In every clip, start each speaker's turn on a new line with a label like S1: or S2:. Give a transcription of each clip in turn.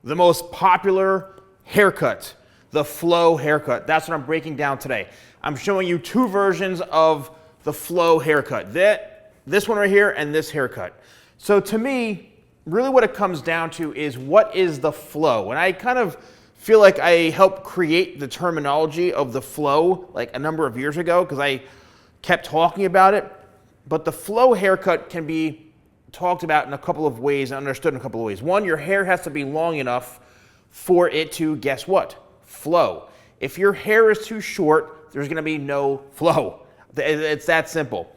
S1: the most popular haircut, the flow haircut. That's what I'm breaking down today. I'm showing you two versions of the flow haircut. This one right here and this haircut. So to me, really what it comes down to is what is the flow? And I kind of feel like I helped create the terminology of the flow like a number of years ago because I kept talking about it. But the flow haircut can be talked about in a couple of ways and understood in a couple of ways. One, your hair has to be long enough for it to, guess what? Flow. If your hair is too short, there's gonna be no flow. It's that simple.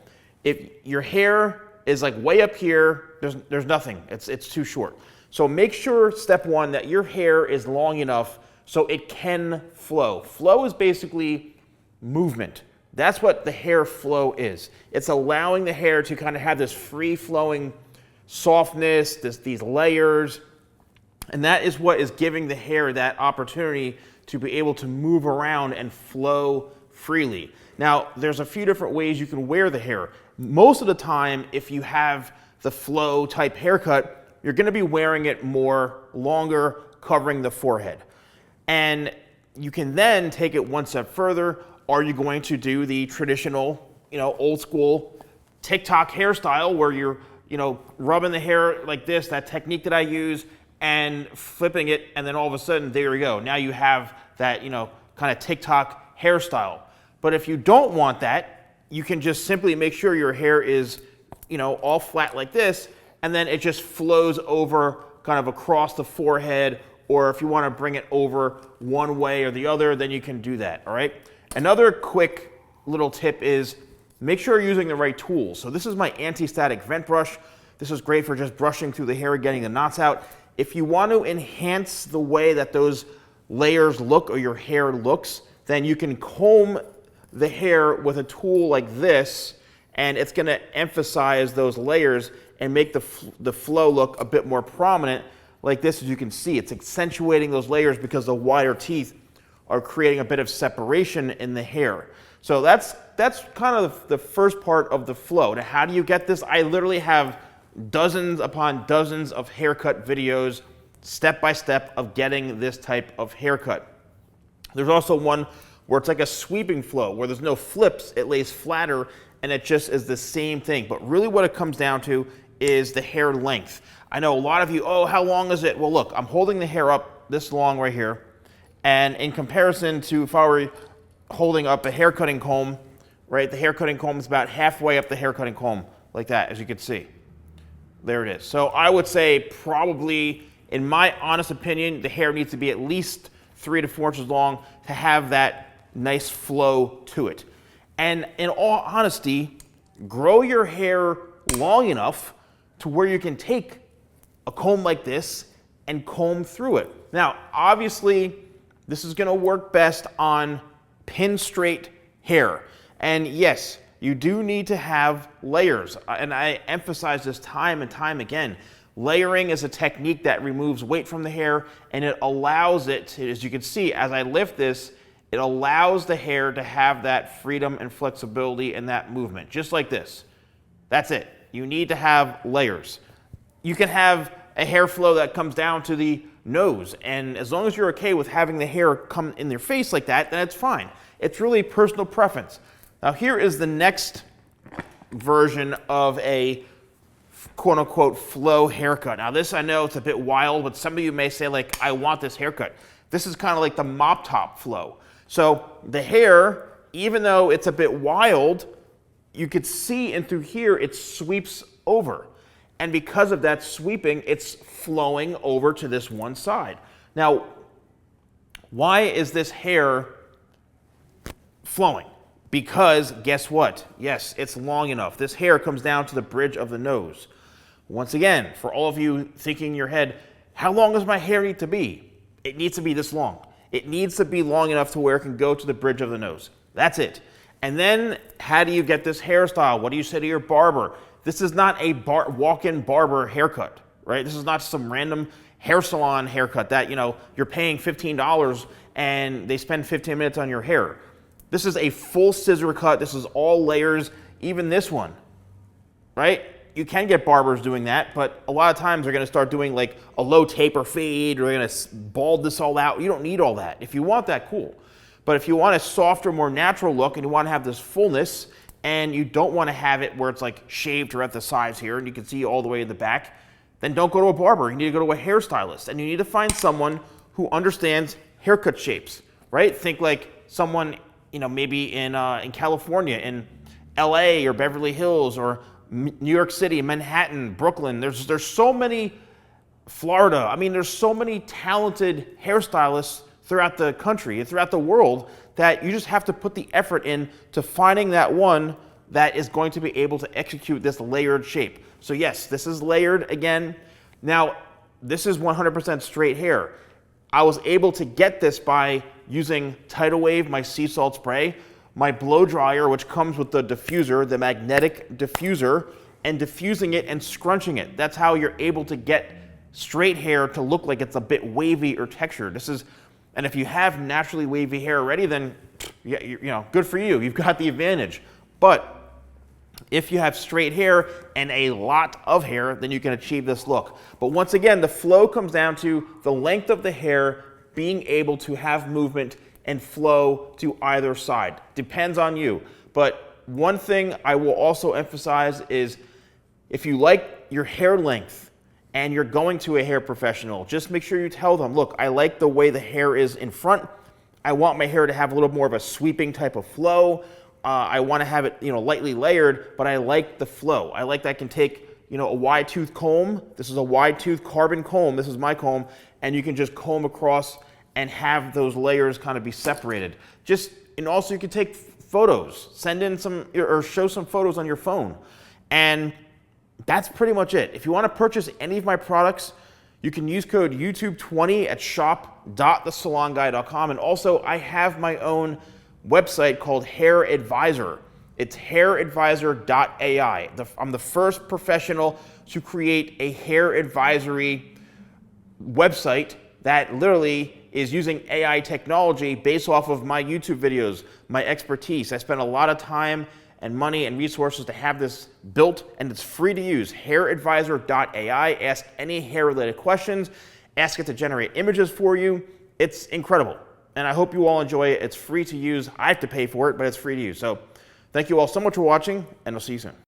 S1: If your hair is like way up here, there's nothing. It's too short. So make sure, step one, that your hair is long enough so it can flow. Flow is basically movement. That's what the hair flow is. It's allowing the hair to kind of have this free-flowing softness, these layers, and that is what is giving the hair that opportunity to be able to move around and flow freely. Now, there's a few different ways you can wear the hair. Most of the time, if you have the flow type haircut, you're gonna be wearing it more longer, covering the forehead. And you can then take it one step further. Are you going to do the traditional, old school TikTok hairstyle where you're, rubbing the hair like this, that technique that I use, and flipping it, and then all of a sudden, there you go. Now you have that, kind of TikTok hairstyle. But if you don't want that, you can just simply make sure your hair is, all flat like this, and then it just flows over kind of across the forehead, or if you want to bring it over one way or the other, then you can do that, all right? Another quick little tip is make sure you're using the right tools. So this is my anti-static vent brush. This is great for just brushing through the hair, getting the knots out. If you want to enhance the way that those layers look or your hair looks, then you can comb the hair with a tool like this, and it's going to emphasize those layers and make the flow look a bit more prominent like this. As you can see, it's accentuating those layers because the wider teeth are creating a bit of separation in the hair. So that's kind of the first part of the flow. Now, how do you get this? I literally have dozens upon dozens of haircut videos, step by step, of getting this type of haircut. There's also one where it's like a sweeping flow, where there's no flips, it lays flatter, and it just is the same thing. But really what it comes down to is the hair length. I know a lot of you, oh, how long is it? Well, look, I'm holding the hair up this long right here, and in comparison to if I were holding up a hair cutting comb, right, the hair cutting comb is about halfway up the hair cutting comb, like that, as you can see. There it is. So I would say probably, in my honest opinion, the hair needs to be at least 3 to 4 inches long to have that nice flow to it. And in all honesty, grow your hair long enough to where you can take a comb like this and comb through it. Now, obviously, this is gonna work best on pin straight hair. And yes, you do need to have layers. And I emphasize this time and time again. Layering is a technique that removes weight from the hair, and it allows it to, as you can see, as I lift this, it allows the hair to have that freedom and flexibility and that movement, just like this. That's it. You need to have layers. You can have a hair flow that comes down to the nose, and as long as you're okay with having the hair come in their face like that, then it's fine. It's really personal preference. Now here is the next version of a quote-unquote flow haircut. Now this, I know it's a bit wild, but some of you may say, like, I want this haircut. This is kind of like the mop top flow. So the hair, even though it's a bit wild, you could see in through here it sweeps over. And because of that sweeping, it's flowing over to this one side. Now, why is this hair flowing? Because guess what? Yes, it's long enough. This hair comes down to the bridge of the nose. Once again, for all of you thinking in your head, how long does my hair need to be? It needs to be this long. It needs to be long enough to where it can go to the bridge of the nose. That's it. And then how do you get this hairstyle? What do you say to your barber? This is not a walk-in barber haircut, right? This is not some random hair salon haircut that, you're paying $15 and they spend 15 minutes on your hair. This is a full scissor cut. This is all layers, even this one, right? you can get barbers doing that, but a lot of times they're going to start doing like a low taper fade, or they're going to bald this all out. You don't need all that. If you want that, cool. But if you want a softer, more natural look, and you want to have this fullness, and you don't want to have it where it's like shaved or at the sides here, and you can see all the way in the back, then don't go to a barber. You need to go to a hairstylist, and you need to find someone who understands haircut shapes, right? Think like someone, maybe in California, in LA or Beverly Hills, or New York City, Manhattan, Brooklyn. There's so many, Florida. I mean, there's so many talented hairstylists throughout the country and throughout the world that you just have to put the effort in to finding that one that is going to be able to execute this layered shape. So yes, this is layered again. Now, this is 100% straight hair. I was able to get this by using Tidal Wave, my sea salt spray, my blow dryer, which comes with the diffuser, the magnetic diffuser, and diffusing it and scrunching it. That's how you're able to get straight hair to look like it's a bit wavy or textured. And if you have naturally wavy hair already, then good for you. You've got the advantage. But if you have straight hair and a lot of hair, then you can achieve this look. But once again, the flow comes down to the length of the hair being able to have movement and flow to either side. Depends on you. But one thing I will also emphasize is if you like your hair length and you're going to a hair professional, just make sure you tell them, look, I like the way the hair is in front. I want my hair to have a little more of a sweeping type of flow. I want to have it, lightly layered, but I like the flow. I like that I can take, a wide tooth comb. This is a wide tooth carbon comb. This is my comb, and you can just comb across and have those layers kind of be separated. And also you can take photos, send in some, or show some photos on your phone. And that's pretty much it. If you want to purchase any of my products, you can use code YouTube20 at shop.thesalonguy.com. And also, I have my own website called Hair Advisor. It's hairadvisor.ai. I'm the first professional to create a hair advisory website that literally is using AI technology based off of my YouTube videos, my expertise. I spent a lot of time and money and resources to have this built, and it's free to use. Hairadvisor.ai. Ask any hair-related questions. Ask it to generate images for you. It's incredible, and I hope you all enjoy it. It's free to use. I have to pay for it, but it's free to use. So thank you all so much for watching, and I'll see you soon.